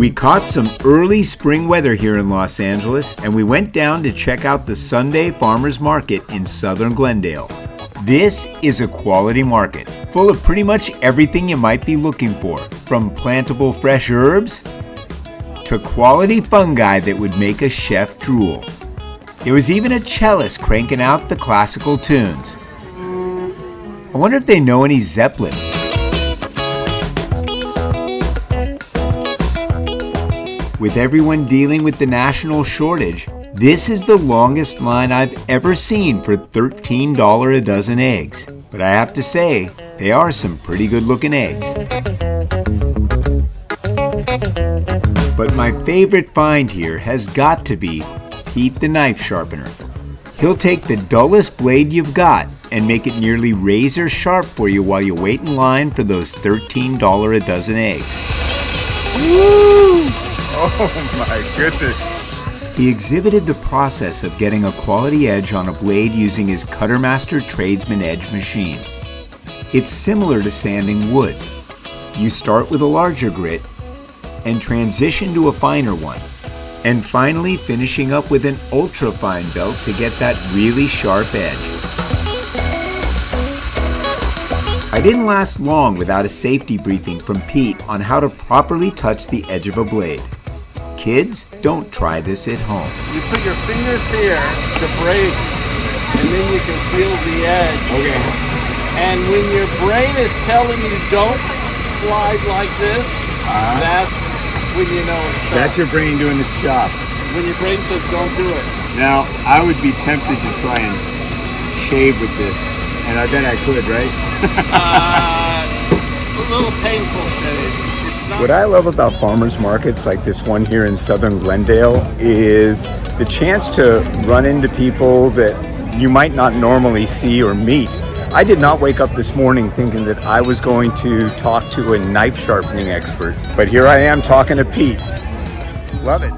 We caught some early spring weather here in Los Angeles, and we went down to check out the Sunday Farmers Market in southern Glendale. This is a quality market, full of pretty much everything you might be looking for, from plantable fresh herbs to quality fungi that would make a chef drool. There was even a cellist cranking out the classical tunes. I wonder if they know any Zeppelin. With everyone dealing with the national shortage, this is the longest line I've ever seen for $13 a dozen eggs. But I have to say, they are some pretty good looking eggs. But my favorite find here has got to be Pete the knife sharpener. He'll take the dullest blade you've got and make it nearly razor sharp for you while you wait in line for those $13 a dozen eggs. Woo! Oh my goodness. He exhibited the process of getting a quality edge on a blade using his Cuttermaster Tradesman Edge machine. It's similar to sanding wood. You start with a larger grit and transition to a finer one, and finally finishing up with an ultra-fine belt to get that really sharp edge. I didn't last long without a safety briefing from Pete on how to properly touch the edge of a blade. Kids, don't try this at home. You put your fingers here to break, and then you can feel the edge. Okay. And when your brain is telling you don't slide like this, that's when you know it's sharp. That's your brain doing its job. When your brain says don't do it. Now, I would be tempted to try and shave with this, and I bet I could, right? A little painful shave. What I love about farmers markets like this one here in southern Glendale is the chance to run into people that you might not normally see or meet. I did not wake up this morning thinking that I was going to talk to a knife sharpening expert, but here I am talking to Pete. Love it.